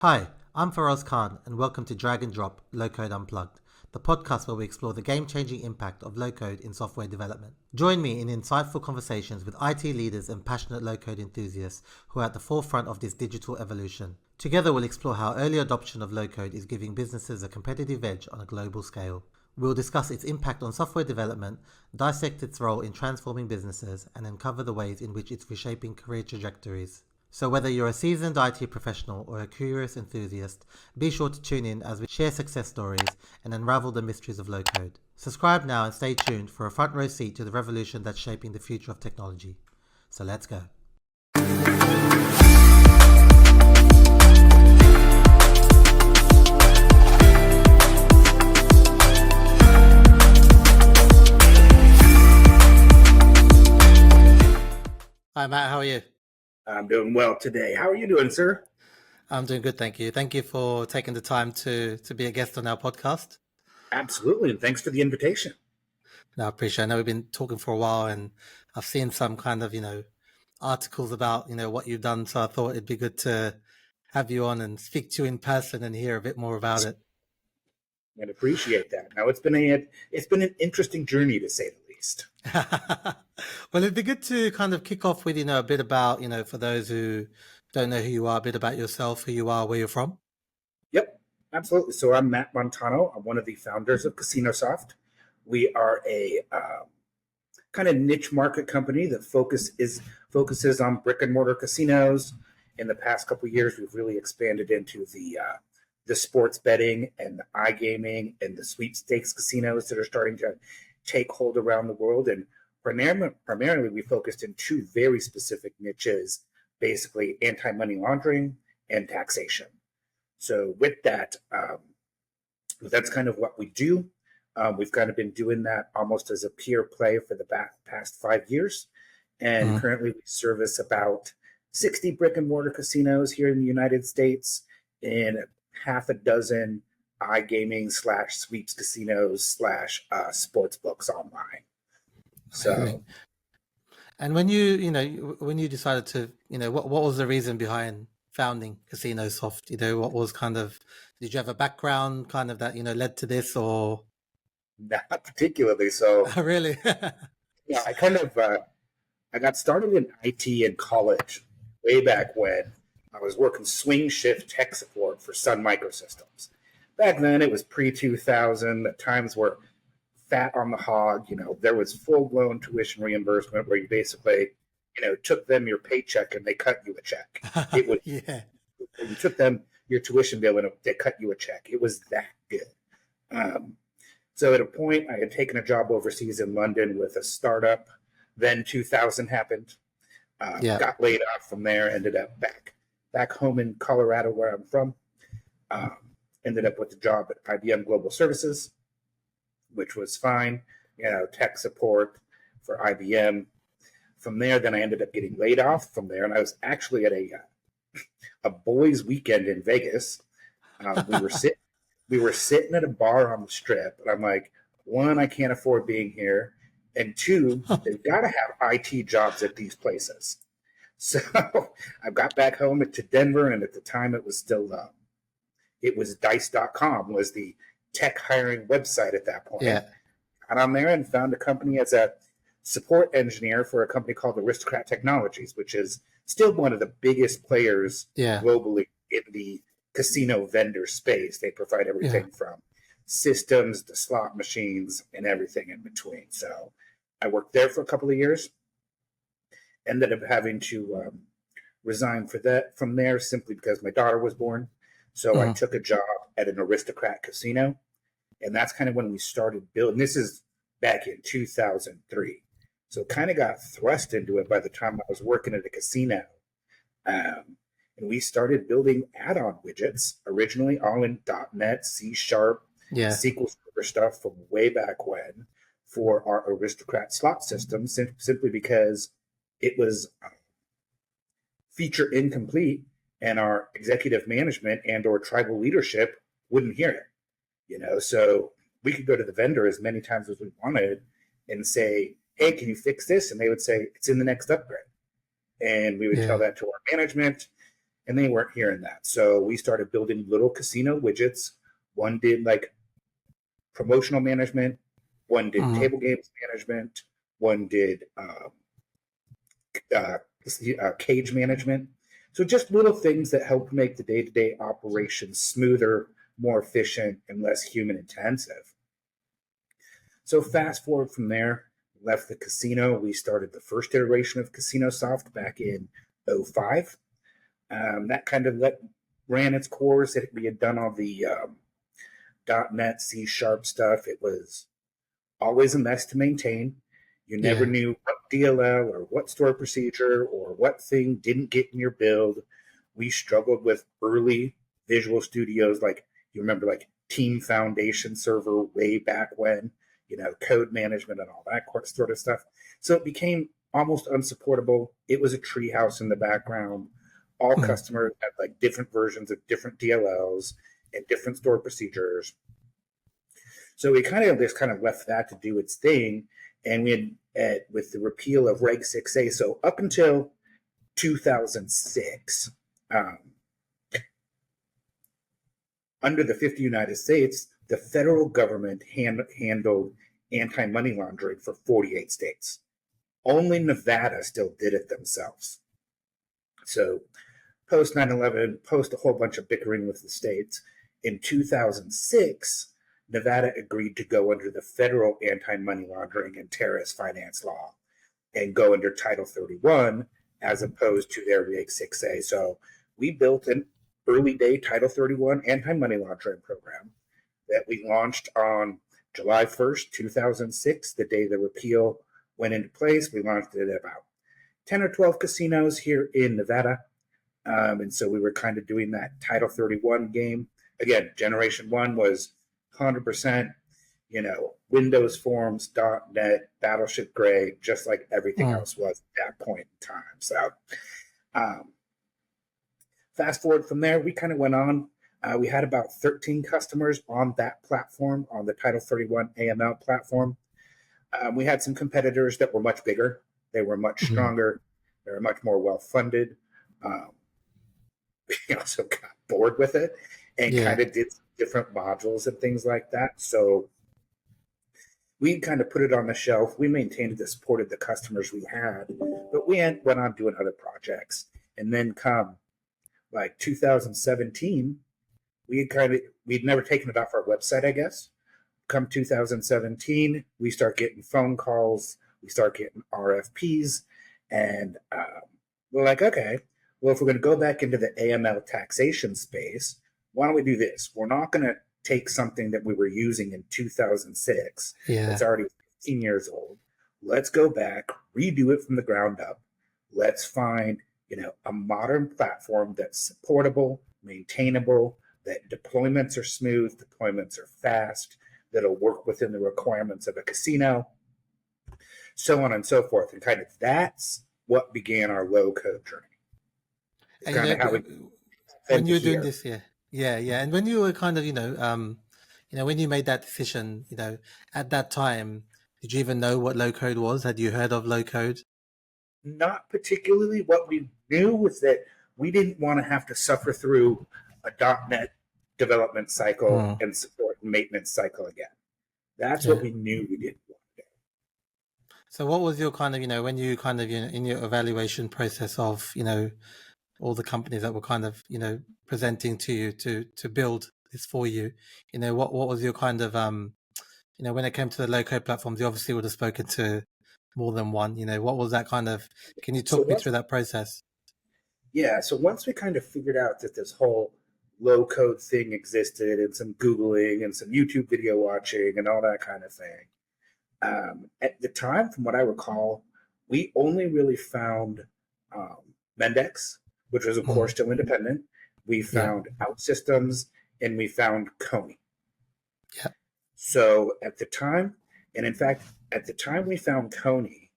Hi, I'm Feroz Khan, and welcome to Drag and Drop Low Code Unplugged, the podcast where we explore the game-changing impact of low code in software development. Join me in insightful conversations with IT leaders and passionate low code enthusiasts who are at the forefront of this digital evolution. Together, we'll explore how early adoption of low code is giving businesses a competitive edge on a global scale. We'll discuss its impact on software development, dissect its role in transforming businesses, and uncover the ways in which it's reshaping career trajectories. So whether you're a seasoned IT professional or a curious enthusiast, be sure to tune in as we share success stories and unravel the mysteries of low code. Subscribe now and stay tuned for a front row seat to the revolution that's shaping the future of technology. So let's go. Hi Matt, how are you? I'm doing well today. How are you doing, sir? I'm doing good, thank you. Thank you for taking the time to be a guest on our podcast. Absolutely, and thanks for the invitation. No, I appreciate it. I know we've been talking for a while and I've seen some kind of, articles about, what you've done. So I thought it'd be good to have you on and speak to you in person and hear a bit more about it. And appreciate that. Now it's been an interesting journey to say the least. Well, it'd be good to kind of kick off with, a bit about, for those who don't know who you are, a bit about yourself, who you are, where you're from. Yep, absolutely. So I'm Matt Montano. I'm one of the founders of CasinoSoft. We are a kind of niche market company that focuses on brick-and-mortar casinos. In the past couple of years, we've really expanded into the sports betting and the iGaming and the sweepstakes casinos that are starting to take hold around the world. And primarily we focused in two very specific niches, basically anti-money laundering and taxation. So with that, that's kind of what we do. We've kind of been doing that almost as a pure play for the past 5 years. And currently we service about 60 brick and mortar casinos here in the United States and half a dozen iGaming / sweeps casinos / sports books online. So, and when you decided to, what was the reason behind founding CasinoSoft? What was did you have a background kind of that, led to this or? Not particularly. So, Really? Yeah, I got started in IT in college way back when I was working swing shift tech support for Sun Microsystems. Back then, it was pre-2000. The times were fat on the hog. There was full-blown tuition reimbursement where you basically, took them your paycheck and they cut you a check. It was yeah. You took them your tuition bill and they cut you a check. It was that good. So at a point, I had taken a job overseas in London with a startup. Then 2000 happened. Got laid off from there. Ended up back home in Colorado, where I'm from. Ended up with a job at IBM Global Services, which was fine. Tech support for IBM. From there, then I ended up getting laid off from there, and I was actually at a boys' weekend in Vegas. We were sitting at a bar on the Strip, and I'm like, one, I can't afford being here, and two, they've got to have IT jobs at these places. So I got back home to Denver, and at the time it was still, it was Dice.com was the tech hiring website at that point. Yeah. Got on there and found a company as a support engineer for a company called Aristocrat Technologies, which is still one of the biggest players globally in the casino vendor space. They provide everything from systems to slot machines and everything in between. So I worked there for a couple of years. Ended up having to resign from there simply because my daughter was born. So I took a job at an Aristocrat casino. And that's kind of when we started building. This is back in 2003. So kind of got thrust into it by the time I was working at a casino. And we started building add-on widgets, originally all in .NET, C#, SQL Server stuff from way back when for our Aristocrat slot system, simply because it was feature incomplete and our executive management and or tribal leadership wouldn't hear it. So we could go to the vendor as many times as we wanted and say, hey, can you fix this? And they would say, it's in the next upgrade. And we would tell that to our management. and they weren't hearing that. So we started building little casino widgets. One did like promotional management, one did table games management, one did cage management. So just little things that help make the day-to-day operations smoother, more efficient, and less human intensive. So fast forward from there, left the casino. We started the first iteration of CasinoSoft back in 2005. That kind of ran its course. We had done all the .NET, C# stuff. It was always a mess to maintain. You never knew what DLL or what store procedure or what thing didn't get in your build. We struggled with early Visual Studios, like you remember, like Team Foundation server way back when, code management and all that sort of stuff. So it became almost unsupportable. It was a treehouse in the background. All customers had like different versions of different DLLs and different store procedures. So we kind of left that to do its thing. And we had, with the repeal of Reg 6A, so up until 2006, under the 50 United States, the federal government handled anti-money laundering for 48 states. Only Nevada still did it themselves. So post 9/11, post a whole bunch of bickering with the states, in 2006, Nevada agreed to go under the federal anti-money laundering and terrorist finance law and go under Title 31 as opposed to their Reg 6A. So we built an early day Title 31 anti-money laundering program that we launched on July 1st, 2006, the day the repeal went into place. We launched it at about 10 or 12 casinos here in Nevada. And so we were kind of doing that Title 31 game. Again, Generation 1 was 100%, Windows Forms, .NET, Battleship Gray, just like everything else was at that point in time. So fast forward from there, we kind of went on. We had about 13 customers on that platform, on the Title 31 AML platform. We had some competitors that were much bigger. They were much stronger. They were much more well-funded. We also got bored with it and kind of did different modules and things like that. So we kind of put it on the shelf. We maintained it, supported the customers we had, but we went on doing other projects. And then come like 2017, we'd never taken it off our website, I guess. Come 2017, we start getting phone calls, we start getting RFPs, and we're like, okay, well, if we're going to go back into the AML taxation space, why don't we do this? We're not going to take something that we were using in 2006 that's already 15 years old. Let's go back, redo it from the ground up. Let's find, a modern platform that's supportable, maintainable, that deployments are smooth, deployments are fast, that'll work within the requirements of a casino, so on and so forth. And kind of that's what began our low-code journey. And kind of how when you were doing this, and when you were kind of, when you made that decision, at that time, did you even know what low-code was? Had you heard of low-code? Not particularly. What we knew was that we didn't want to have to suffer through a .NET development cycle and support and maintenance cycle again. That's what we knew we didn't want to do. So what was your kind of, when you kind of, in your evaluation process of, all the companies that were kind of, presenting to you to build this for you, what was your kind of, when it came to the low-code platforms, you obviously would have spoken to more than one, what was that kind of, can you talk me through that process? Yeah. So once we kind of figured out that this whole low-code thing existed and some Googling and some YouTube video watching and all that kind of thing, at the time, from what I recall, we only really found Mendix, which was, of course, still independent. We found OutSystems, and we found Coney. Yeah. So at the time, and in fact, at the time we found Coney,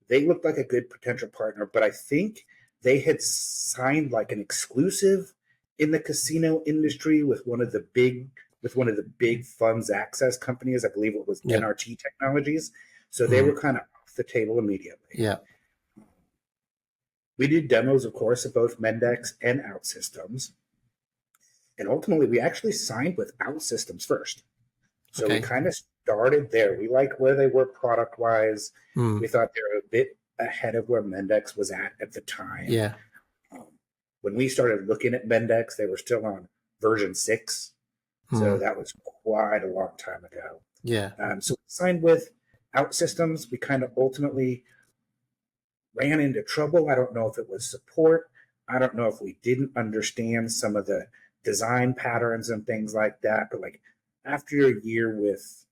they looked like a good potential partner, but I think they had signed like an exclusive in the casino industry with one of the big funds access companies. I believe it was NRT Technologies. So they were kind of off the table immediately. Yeah. We did demos, of course, of both Mendix and OutSystems. And ultimately, we actually signed with OutSystems first. So we kind of started there. We liked where they were product-wise. We thought they were a bit ahead of where Mendix was at the time. Yeah. When we started looking at Mendix, they were still on version 6. So that was quite a long time ago. Yeah. So we signed with OutSystems. We kind of ultimately ran into trouble. I don't know if it was support. I don't know if we didn't understand some of the design patterns and things like that. But like after a year with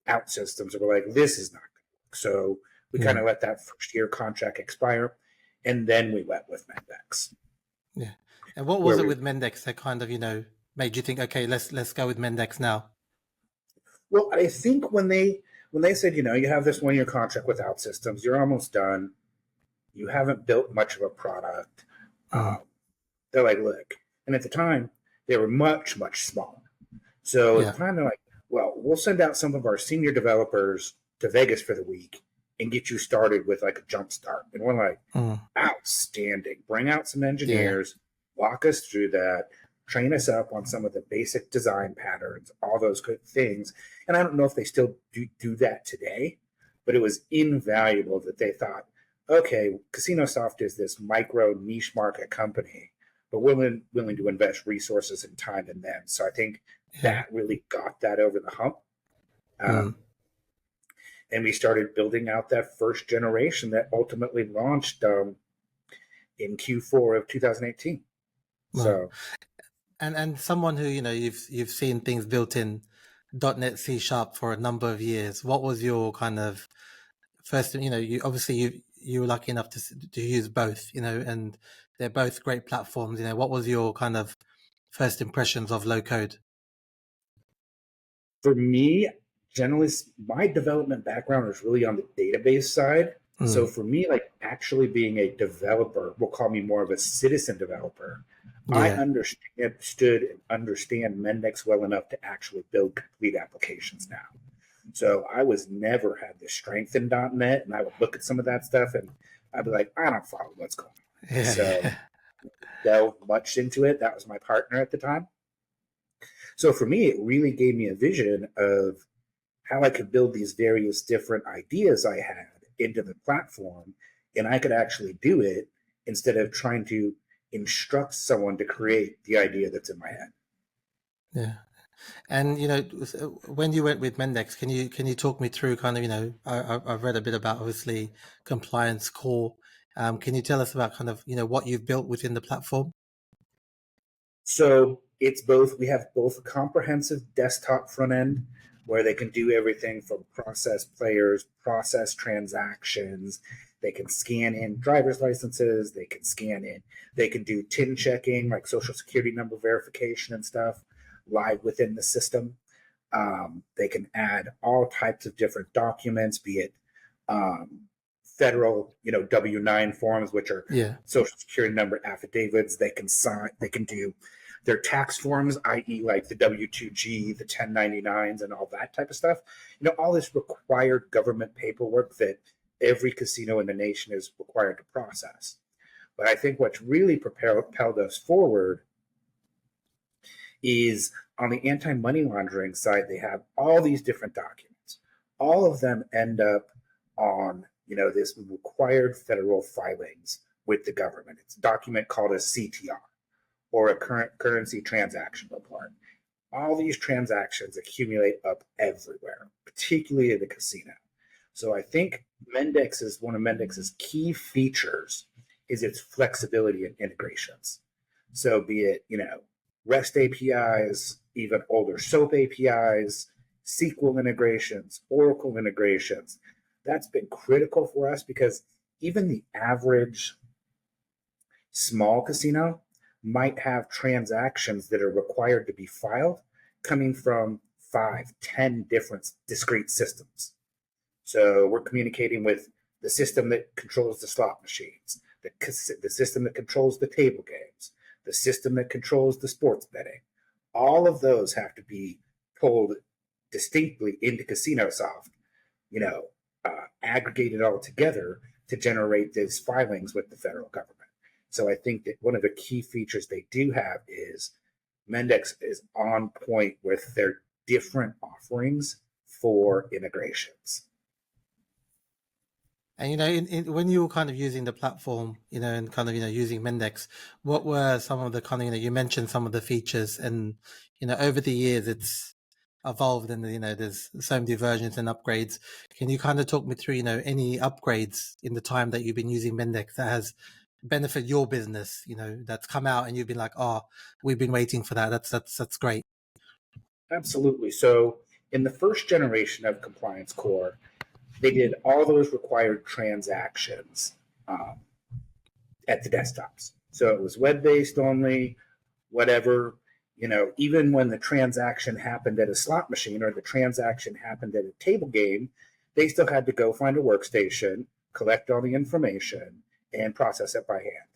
OutSystems, we're like, this is not going to work. So we kind of let that first year contract expire. And then we went with Mendix. Yeah. And what was it with Mendix that kind of, made you think, okay, let's go with Mendix now? Well, I think when they said, you have this 1-year contract with OutSystems, you're almost done. You haven't built much of a product. They're like, look, and at the time they were much, much smaller. So it's kind of like, well, we'll send out some of our senior developers to Vegas for the week and get you started with like a jump start. And we're like, outstanding. Bring out some engineers, walk us through that, train us up on some of the basic design patterns, all those good things. And I don't know if they still do that today, but it was invaluable that they thought, okay, CasinoSoft is this micro niche market company, but willing to invest resources and time in them. So I think that really got that over the hump. And we started building out that first generation that ultimately launched in Q4 of 2018. Wow. So, and someone who you've seen things built in .NET C# for a number of years. What was your kind of first? You obviously you were lucky enough to use both. And they're both great platforms. What was your kind of first impressions of low code? For me, generally, my development background is really on the database side. So for me, like actually being a developer, we'll call me more of a citizen developer. I understood and understand Mendix well enough to actually build complete applications now. So I was never had the strength in .NET, and I would look at some of that stuff and I'd be like, I don't follow what's going on. So delve much into it. That was my partner at the time. So for me, it really gave me a vision of how I could build these various different ideas I had into the platform, and I could actually do it instead of trying to instruct someone to create the idea that's in my head. Yeah. And when you went with Mendix, can you talk me through kind of I've read a bit about obviously ComplianceCore. Can you tell us about kind of what you've built within the platform? So it's both. We have both a comprehensive desktop front end where they can do everything from process players, process transactions. They can scan in driver's licenses. They can do TIN checking, like social security number verification and stuff, live within the system. They can add all types of different documents, be it federal, W-9 forms, which are social security number affidavits. They can sign. They can do their tax forms, i.e. like the W-2G, the 1099s, and all that type of stuff. All this required government paperwork that every casino in the nation is required to process. But I think what's really propelled us forward is on the anti-money laundering side, they have all these different documents. All of them end up on, this required federal filings with the government. It's a document called a CTR, or a current currency transaction report. All these transactions accumulate up everywhere, particularly in the casino. So I think one of Mendix's key features is its flexibility and integrations. So be it, REST APIs, even older SOAP APIs, SQL integrations, Oracle integrations. That's been critical for us because even the average small casino might have transactions that are required to be filed coming from 5, 10 different discrete systems. So we're communicating with the system that controls the slot machines, the system that controls the table games, the system that controls the sports betting. All of those have to be pulled distinctly into CasinoSoft, aggregated all together to generate those filings with the federal government. So I think that one of the key features they do have is Mendix is on point with their different offerings for integrations. And when you were kind of using the platform, and kind of using Mendix, what were some of the kind of you mentioned some of the features, and over the years it's evolved, and there's so many versions and upgrades. Can you kind of talk me through any upgrades in the time that you've been using Mendix that has benefited your business, that's come out and you've been like, oh, we've been waiting for that. That's great. Absolutely. So in the first generation of ComplianceCore, they did all those required transactions at the desktops. So it was web-based only, whatever. Even when the transaction happened at a slot machine or the transaction happened at a table game, they still had to go find a workstation, collect all the information, and process it by hand.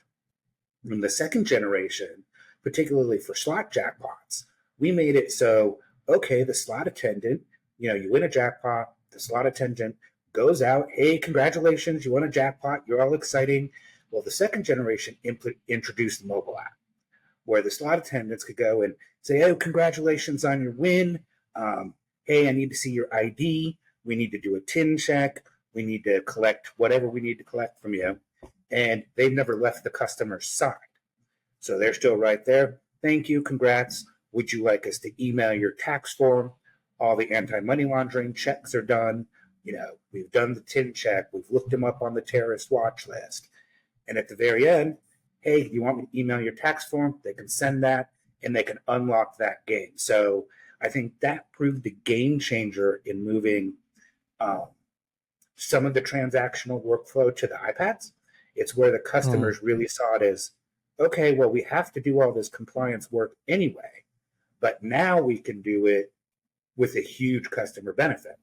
In the second generation, particularly for slot jackpots, we made it so, okay, the slot attendant, you win a jackpot, the slot attendant goes out, hey, congratulations, you won a jackpot, you're all exciting. Well, the second generation introduced the mobile app, where the slot attendants could go and say, oh, congratulations on your win. Hey, I need to see your ID. We need to do a TIN check. We need to collect whatever we need to collect from you. And they've never left the customer's side. So they're still right there. Thank you. Congrats. Would you like us to email your tax form? All the anti-money laundering checks are done. We've done the TIN check. We've looked them up on the terrorist watch list. And at the very end, hey, do you want me to email your tax form? They can send that, and they can unlock that game. So I think that proved a game changer in moving some of the transactional workflow to the iPads. It's where the customers really saw it as, okay, well, we have to do all this compliance work anyway, but now we can do it with a huge customer benefit.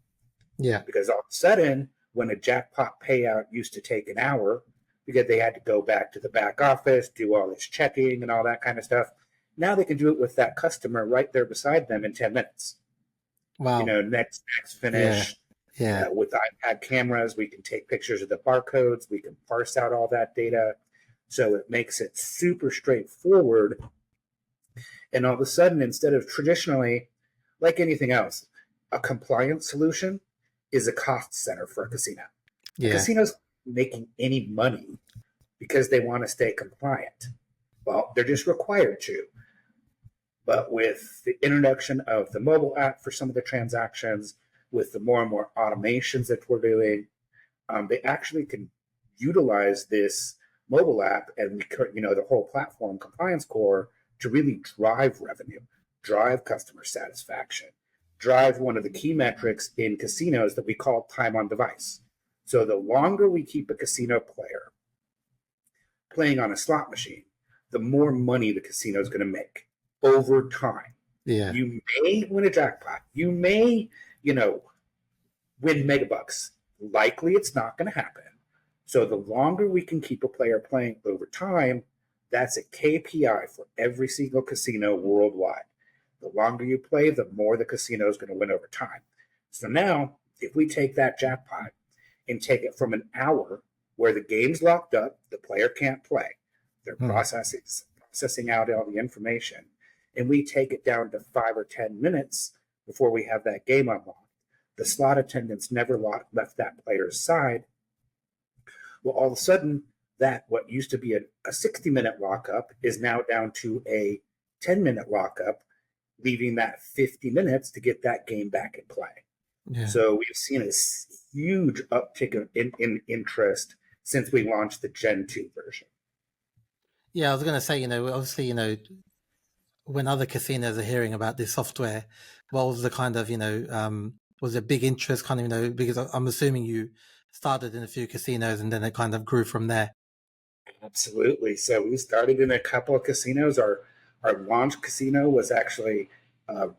Yeah. Because all of a sudden, when a jackpot payout used to take an hour, because they had to go back to the back office, do all this checking and all that kind of stuff, now they can do it with that customer right there beside them in 10 minutes. Wow. Next finish. Yeah. With iPad cameras, we can take pictures of the barcodes. We can parse out all that data. So it makes it super straightforward. And all of a sudden, instead of traditionally, like anything else, a compliance solution is a cost center for a casino. Yeah. A casino's making any money because they want to stay compliant. Well, they're just required to. But with the introduction of the mobile app for some of the transactions, with the more and more automations that we're doing, they actually can utilize this mobile app and the whole platform, ComplianceCore, to really drive revenue, drive customer satisfaction, drive one of the key metrics in casinos that we call time on device. So the longer we keep a casino player playing on a slot machine, the more money the casino is going to make over time. Yeah. You may win a jackpot. You may, win megabucks. Likely it's not going to happen. So the longer we can keep a player playing over time, that's a KPI for every single casino worldwide. The longer you play, the more the casino is going to win over time. So now, if we take that jackpot and take it from an hour where the game's locked up, the player can't play, they're processing out all the information, and we take it down to 5 or 10 minutes before we have that game unlocked. The slot attendants never left that player's side. Well, all of a sudden, that what used to be a 60-minute lockup is now down to a 10-minute lockup, leaving that 50 minutes to get that game back in play. Yeah. So we've seen a huge uptick in interest since we launched the Gen 2 version. Yeah, I was going to say, obviously, when other casinos are hearing about this software, what was the kind of, was it big interest kind of, because I'm assuming you started in a few casinos and then it kind of grew from there. Absolutely. So we started in a couple of casinos. Our launch casino was actually a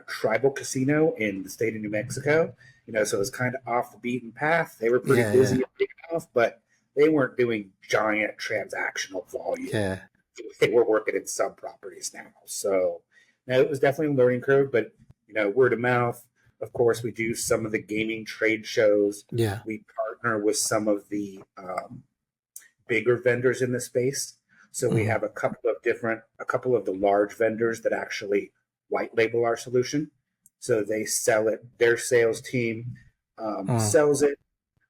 tribal casino in the state of New Mexico. So it was kind of off the beaten path. They were pretty busy and big enough, but they weren't doing giant transactional volume. Yeah. They were working in sub properties now. So now it was definitely a learning curve, but word of mouth. Of course, we do some of the gaming trade shows. Yeah. We partner with some of the bigger vendors in the space. So we have a couple of the large vendors that actually white label our solution. So they sell it, their sales team sells it.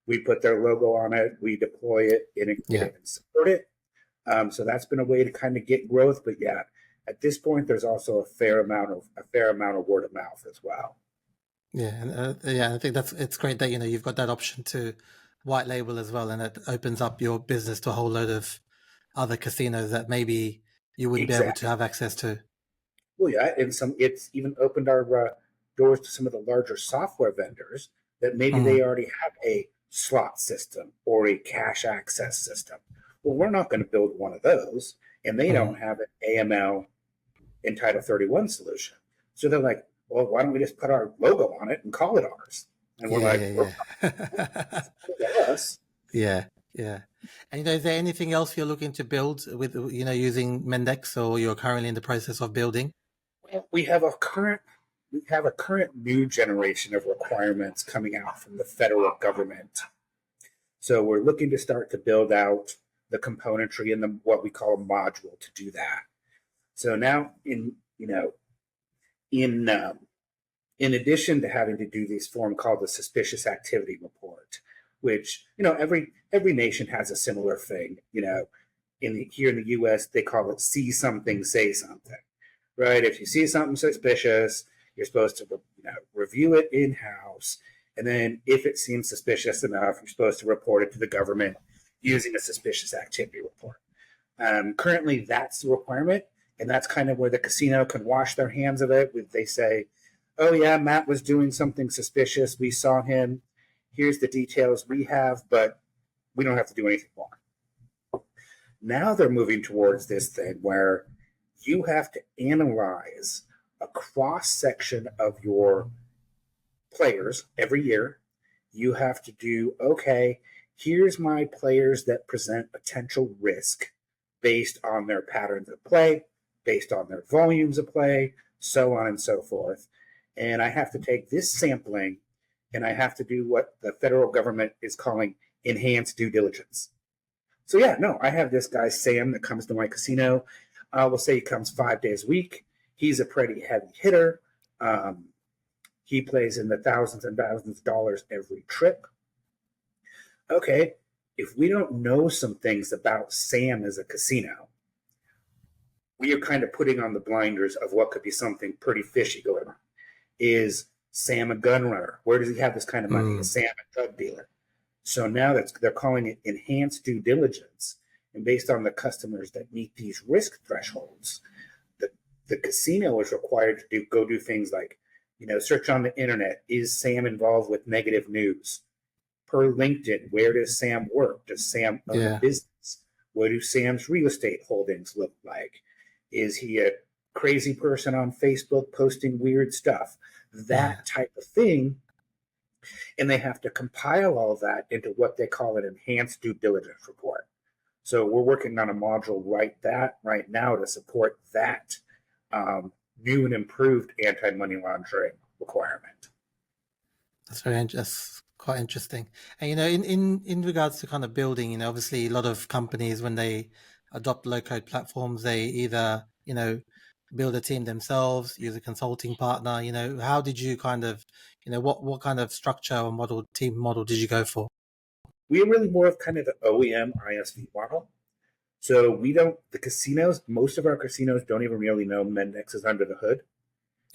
We put their logo on it, we deploy it, integrate it, and support it. So that's been a way to kind of get growth. But yeah, at this point, there's also a fair amount of word of mouth as well. Yeah, and I think it's great that you've got that option to white label as well, and it opens up your business to a whole load of other casinos that maybe you wouldn't be able to have access to. Well, yeah, and it's even opened our doors to some of the larger software vendors that maybe they already have a slot system or a cash access system. Well, we're not going to build one of those, and they don't have an AML in Title 31 solution. So they're like, well, why don't we just put our logo on it and call it ours? And we're us. Yeah. And is there anything else you're looking to build with using Mendix, or you're currently in the process of building? Well, we have a current new generation of requirements coming out from the federal government. So we're looking to start to build out the componentry and what we call a module to do that. So now in addition to having to do this form called the suspicious activity report, which every nation has a similar thing. Here in the U.S. they call it "see something, say something." Right? If you see something suspicious, you're supposed to review it in house, and then if it seems suspicious enough, you're supposed to report it to the government using a suspicious activity report. Currently, that's the requirement, and that's kind of where the casino can wash their hands of it. They say, oh yeah, Matt was doing something suspicious. We saw him. Here's the details we have, but we don't have to do anything more. Now they're moving towards this thing where you have to analyze a cross-section of your players every year. You have to do, okay, here's my players that present potential risk based on their patterns of play, based on their volumes of play, so on and so forth. And I have to take this sampling and I have to do what the federal government is calling enhanced due diligence. So yeah, no, I have this guy, Sam, that comes to my casino. We'll say he comes 5 days a week. He's a pretty heavy hitter. He plays in the thousands and thousands of dollars every trip. Okay, if we don't know some things about Sam as a casino, we are kind of putting on the blinders of what could be something pretty fishy going on. Is Sam a gun runner? Where does he have this kind of money? Is Sam a drug dealer? So now they're calling it enhanced due diligence. And based on the customers that meet these risk thresholds, the casino is required to go do things like, search on the internet. Is Sam involved with negative news? Per LinkedIn, where does Sam work? Does Sam own a business? What do Sam's real estate holdings look like? Is he a crazy person on Facebook posting weird stuff? That type of thing. And they have to compile all that into what they call an enhanced due diligence report. So we're working on a module right now to support that new and improved anti-money laundering requirement. That's quite interesting. And in regards to kind of building, obviously a lot of companies, when they adopt low-code platforms, they either build a team themselves, use a consulting partner. How did you kind of what kind of structure or team model did you go for? We are really more of kind of the OEM ISV model. So most of our casinos don't even really know Mendix is under the hood.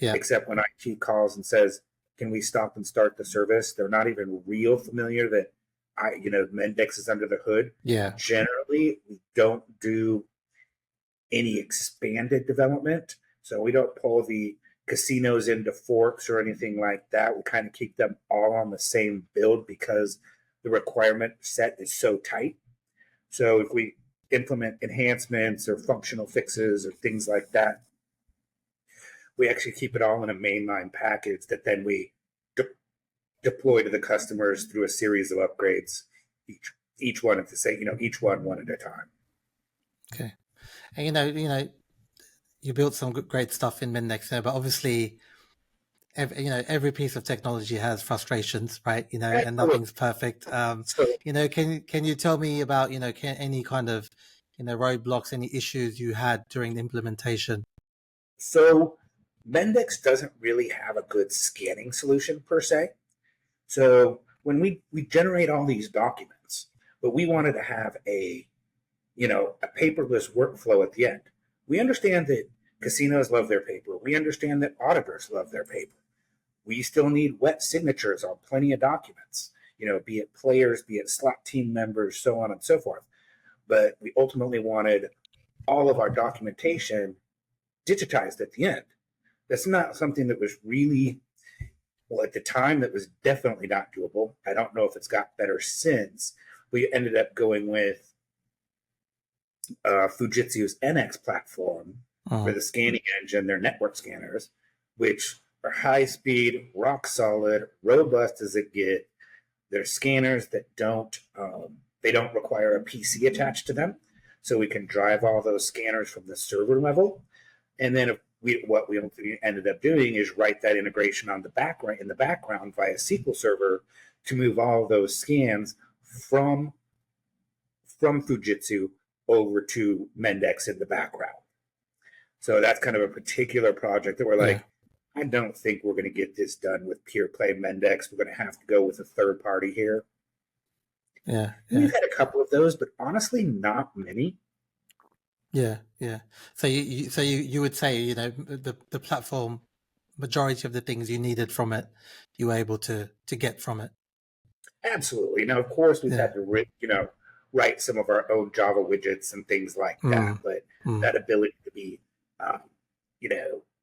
Except when IT calls and says, can we stop and start the service? They're not even real familiar that Mendix is under the hood. Generally, we don't do any expanded development. So we don't pull the casinos into forks or anything like that. We kind of keep them all on the same build because the requirement set is so tight. So if we implement enhancements or functional fixes or things like that, we actually keep it all in a mainline package that then we deploy to the customers through a series of upgrades, each one at the same, each one at a time. Okay. And you built some great stuff in Mendix, but obviously every piece of technology has frustrations, right? And Absolutely. nothing's perfect. So, Can you tell me about, any kind of, roadblocks, any issues you had during the implementation? so Mendix doesn't really have a good scanning solution per se. So when we generate all these documents, but we wanted to have a paperless workflow at the end. We understand that casinos love their paper. We understand that auditors love their paper. We still need wet signatures on plenty of documents, be it players, be it slot team members, so on and so forth. But we ultimately wanted all of our documentation digitized at the end. That's not something that was really, well, at the time, that was definitely not doable. I don't know if it's got better since. We ended up going with Fujitsu's NX platform for the scanning engine, their network scanners, which are high speed, rock solid, robust as it get. They're scanners that don't require a PC attached to them, so we can drive all those scanners from the server level. And then what we ended up doing is write that integration in the background via SQL Server to move all those scans from Fujitsu over to Mendix in the background. So that's kind of a particular project that we're like, I don't think we're going to get this done with pure play Mendix. We're going to have to go with a third party here. Yeah. We've had a couple of those, but honestly, not many. Yeah. So you would say, the platform, majority of the things you needed from it, you were able to get from it. Absolutely. Now, of course, we've had to, write some of our own Java widgets and things like that, but that ability to be,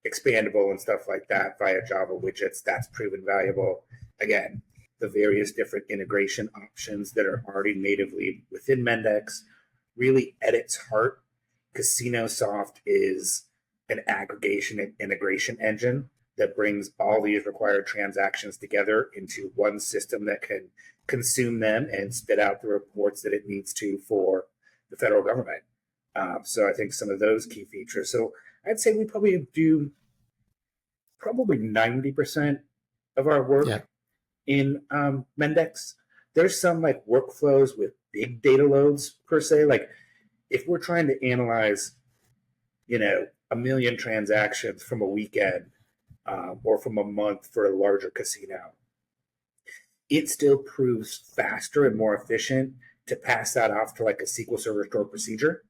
expandable and stuff like that via Java widgets, that's proven valuable. Again, the various different integration options that are already natively within Mendix. Really, at its heart, CasinoSoft is an aggregation and integration engine that brings all these required transactions together into one system that can consume them and spit out the reports that it needs to for the federal government. So I think some of those key features. So I'd say we probably do 90% of our work in Mendix. There's some like workflows with big data loads per se. Like if we're trying to analyze, 1 million transactions from a weekend or from a month for a larger casino, it still proves faster and more efficient to pass that off to like a SQL Server stored procedure,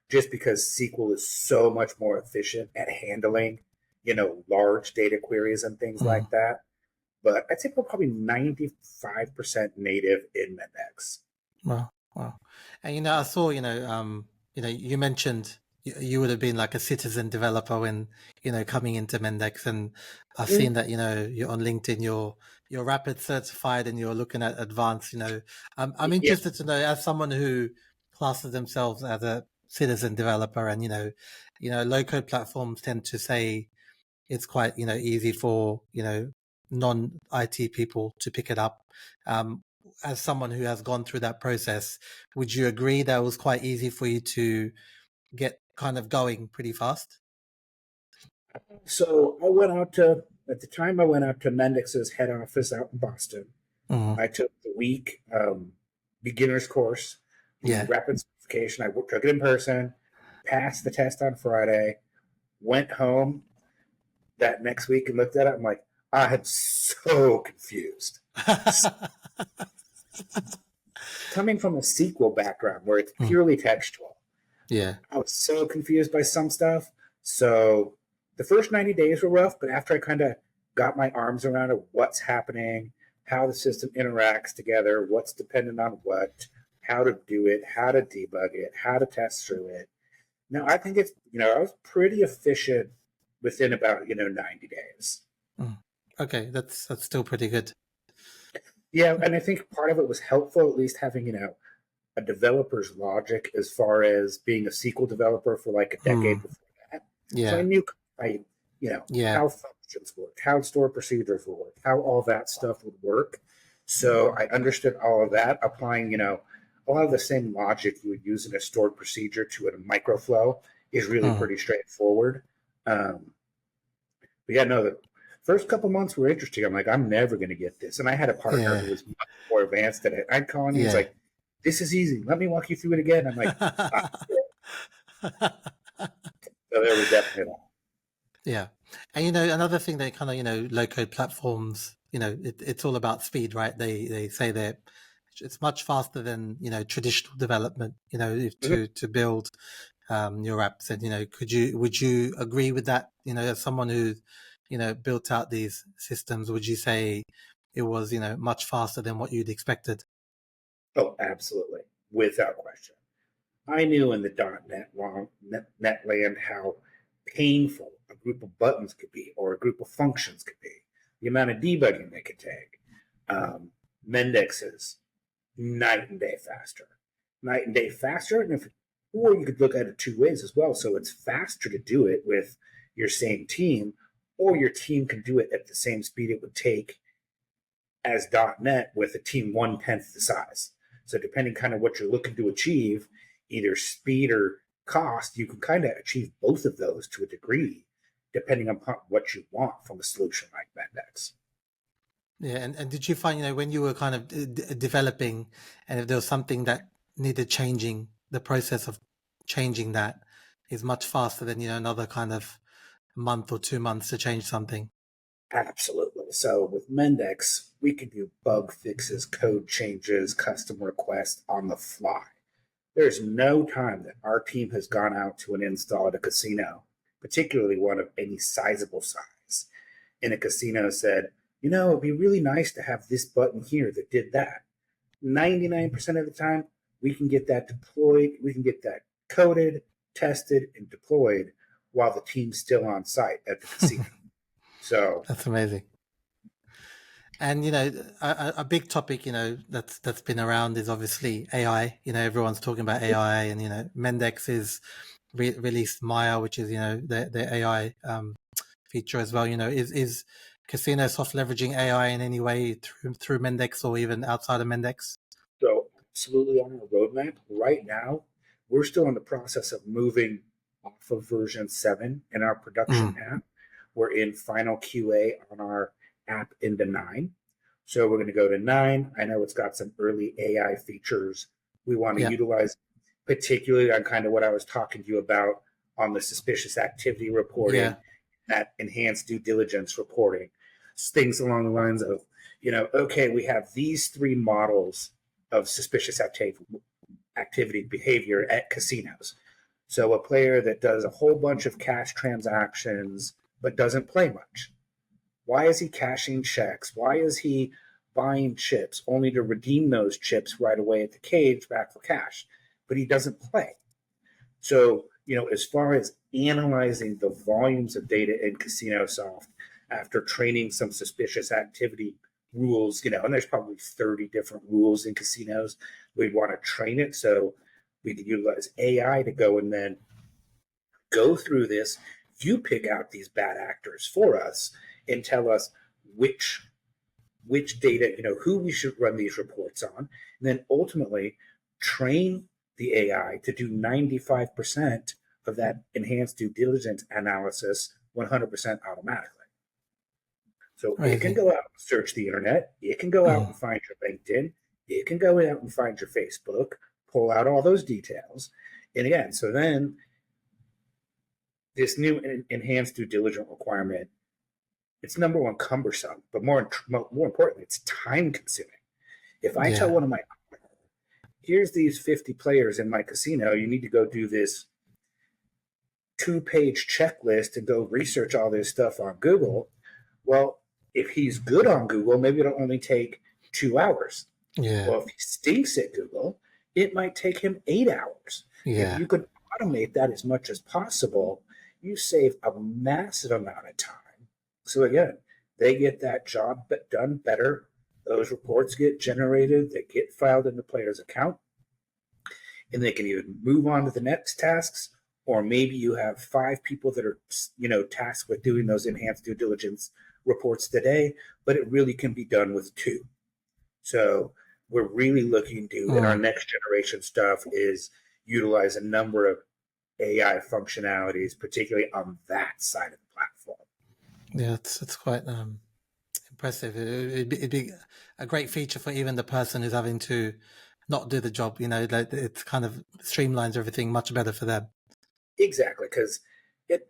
just because SQL is so much more efficient at handling, large data queries and things like that. But I'd say we're probably 95% native in Mendix. Wow. And I saw, you mentioned you would have been like a citizen developer when, coming into Mendix, and I've seen that, you're on LinkedIn, you're rapid certified and you're looking at advanced, I'm interested to know, as someone who classes themselves as a citizen developer, and, low code platforms tend to say it's quite, easy for, non-IT people to pick it up. As someone who has gone through that process, would you agree that it was quite easy for you to get kind of going pretty fast? So at the time I went out to Mendix's head office out in Boston. I took the week beginner's course, rapid certification. I took it in person, passed the test on Friday, went home that next week and looked at it. I'm like, I'm so confused. Coming from a SQL background where it's purely textual, I was so confused by some stuff. So the first 90 days were rough, but after I kind of got my arms around it, what's happening, how the system interacts together, what's dependent on what, how to do it, how to debug it, how to test through it. No, I think it's, I was pretty efficient within about, 90 days. Okay, that's still pretty good. Yeah, and I think part of it was helpful, at least having, a developer's logic as far as being a SQL developer for like a decade before that. So I knew, how functions worked, how stored procedures work, how all that stuff would work. So I understood all of that, applying, a lot of the same logic you would use in a stored procedure to a microflow is really pretty straightforward. But yeah, no, First couple months were interesting. I'm like, I'm never going to get this. And I had a partner who was much more advanced at it. I'd call him. He's like, this is easy. Let me walk you through it again. I'm like, so there was definitely that. Yeah. And, another thing that kind of, low code platforms, it's all about speed, right? They say that it's much faster than, traditional development, to build your apps. And, would you agree with that? As someone who, built out these systems, would you say it was, much faster than what you'd expected? Oh, absolutely. Without question. I knew in the .NET land how painful a group of buttons could be or a group of functions could be, the amount of debugging they could take. Mendix is night and day faster. Or you could look at it two ways as well. So it's faster to do it with your same team, or your team can do it at the same speed it would take as .NET with a team 1/10 the size. So depending kind of what you're looking to achieve, either speed or cost, you can kind of achieve both of those to a degree, depending upon what you want from a solution like Mendix. Yeah, and did you find, when you were kind of developing, and if there was something that needed changing, the process of changing that is much faster than, another kind of month or 2 months to change something? Absolutely. So with Mendix, we can do bug fixes, code changes, custom requests on the fly. There's no time that our team has gone out to an install at a casino, particularly one of any sizable size, and a casino said, it'd be really nice to have this button here that did that. 99% of the time, we can get that deployed, we can get that coded, tested, and deployed while the team's still on site at the casino. So that's amazing. And a big topic that's been around is obviously AI. Everyone's talking about AI, and Mendix is released Maya, which is the AI feature as well. Is CasinoSoft leveraging AI in any way through Mendix or even outside of Mendix? So absolutely on our roadmap right now. We're still in the process of moving off of version 7 in our production app. We're in final QA on our app into 9. So we're going to go to 9. I know it's got some early AI features we want to utilize, particularly on kind of what I was talking to you about on the suspicious activity reporting, that enhanced due diligence reporting, things along the lines of, okay, we have these 3 models of suspicious activity behavior at casinos. So a player that does a whole bunch of cash transactions but doesn't play much. Why is he cashing checks? Why is he buying chips only to redeem those chips right away at the cage back for cash? But he doesn't play. So, as far as analyzing the volumes of data in CasinoSoft after training some suspicious activity rules, and there's probably 30 different rules in casinos, we'd want to train it. So we could utilize AI to go and then go through this. You pick out these bad actors for us and tell us which data, who we should run these reports on, and then ultimately train the AI to do 95% of that enhanced due diligence analysis 100% automatically. So it can go out and search the internet. It can go out and find your LinkedIn. It can go out and find your Facebook, pull out all those details. And again, so then this new enhanced due diligence requirement, it's number one cumbersome, but more importantly, it's time consuming. If I tell one of my, here's these 50 players in my casino, you need to go do this 2-page checklist and go research all this stuff on Google. Well, if he's good on Google, maybe it'll only take 2 hours. Well, if he stinks at Google, it might take him 8 hours. If you could automate that as much as possible, you save a massive amount of time. So again, they get that job done better. Those reports get generated. They get filed in the player's account. And they can either move on to the next tasks, or maybe you have 5 people that are, tasked with doing those enhanced due diligence reports today, but it really can be done with 2. So we're really looking to, in our next generation stuff, is utilize a number of AI functionalities, particularly on that side of the platform. Yeah, it's quite impressive. It'd be a great feature for even the person who's having to not do the job. Like it kind of streamlines everything much better for them. Exactly, because and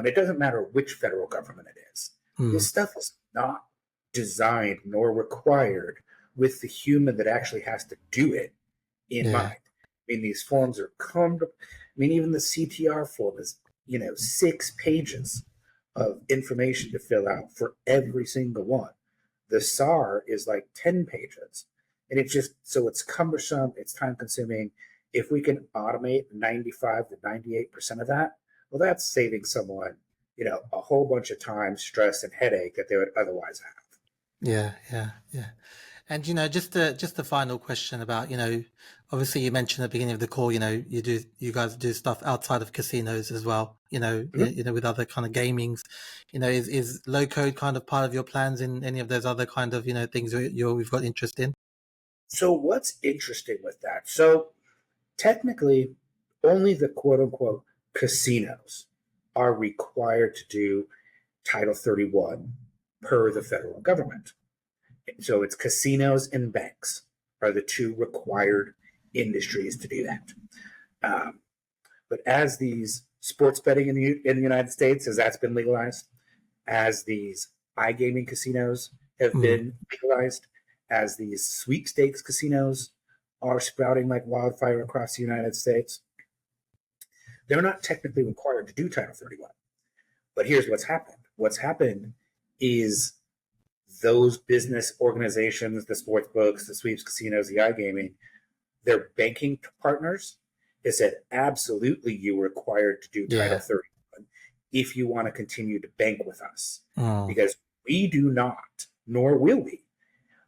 it doesn't matter which federal government it is. This stuff is not designed nor required with the human that actually has to do it in mind. I mean, these forms are even the CTR form is, 6 pages of information to fill out for every single one. The SAR is like 10 pages. And it's cumbersome, it's time consuming. If we can automate 95 to 98% of that, well, that's saving someone, a whole bunch of time, stress, and headache that they would otherwise have. Yeah. And just the final question about obviously you mentioned at the beginning of the call, you guys do stuff outside of casinos as well, with other kind of gamings, is low code kind of part of your plans in any of those other kind of things we've got interest in? So what's interesting with that? So technically, only the quote unquote casinos are required to do Title 31 per the federal government. So it's casinos and banks are the two required industries to do that. But as these sports betting in the United States, as that's been legalized, as these iGaming casinos have been legalized, as these sweepstakes casinos are sprouting like wildfire across the United States, they're not technically required to do Title 31. But here's what's happened. What's happened is those business organizations, the sports books, the sweeps casinos, the iGaming, their banking partners have said, absolutely, you're required to do Title 31 if you want to continue to bank with us. Because we do not, nor will we,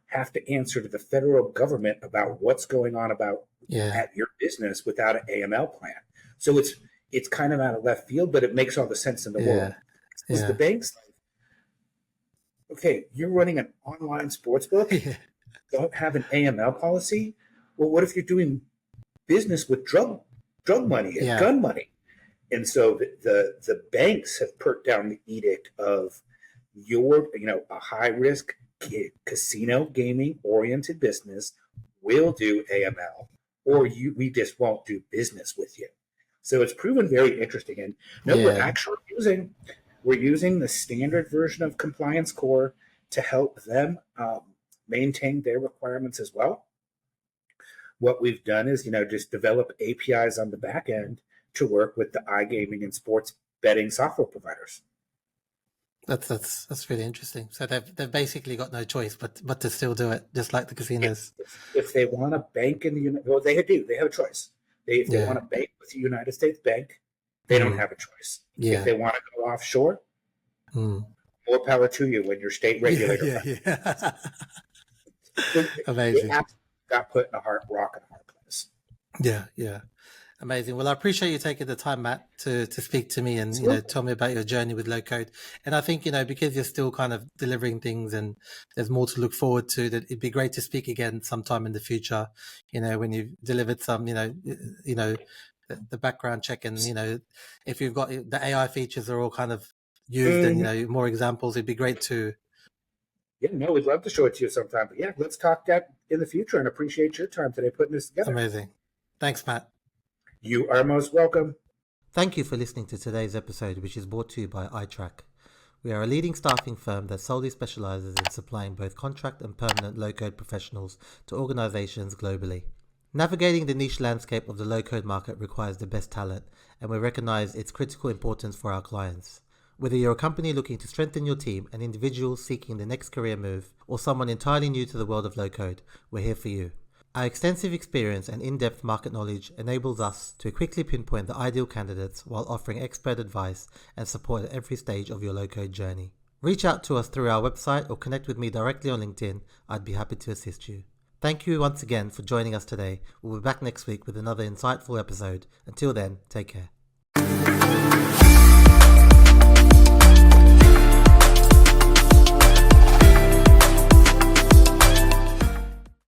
have to answer to the federal government about what's going on at your business without an AML plan. So it's kind of out of left field, but it makes all the sense in the world. Because the banks, okay, you're running an online sports book, don't have an AML policy. Well, what if you're doing business with drug money and gun money? And so the banks have perked down the edict of a high risk casino gaming oriented business will do AML, or we just won't do business with you. So it's proven very interesting. And we're actually using the standard version of ComplianceCore to help them maintain their requirements as well. What we've done is, just develop APIs on the back end to work with the iGaming and sports betting software providers. That's really interesting. So they've basically got no choice but to still do it, just like the casinos. If they want to bank in they do. They have a choice. If they want to bank with the United States Bank, they don't have a choice. If they want to go offshore, more power to you when your state regulator. Amazing. They got put in a rock in a hard place. Yeah. Amazing. Well, I appreciate you taking the time, Matt, to speak to me and tell me about your journey with low code. And I think because you're still kind of delivering things and there's more to look forward to, that it'd be great to speak again sometime in the future. When you've delivered some, the background check and if you've got the AI features are all kind of used and more examples, it'd be great to. Yeah, we'd love to show it to you sometime. But let's talk that in the future and appreciate your time today putting this together. Amazing. Thanks, Matt. You are most welcome. Thank you for listening to today's episode, which is brought to you by iTrack. We are a leading staffing firm that solely specializes in supplying both contract and permanent low-code professionals to organizations globally. Navigating the niche landscape of the low-code market requires the best talent, and we recognize its critical importance for our clients. Whether you're a company looking to strengthen your team, an individual seeking the next career move, or someone entirely new to the world of low-code, we're here for you. Our extensive experience and in-depth market knowledge enables us to quickly pinpoint the ideal candidates while offering expert advice and support at every stage of your low-code journey. Reach out to us through our website or connect with me directly on LinkedIn. I'd be happy to assist you. Thank you once again for joining us today. We'll be back next week with another insightful episode. Until then, take care.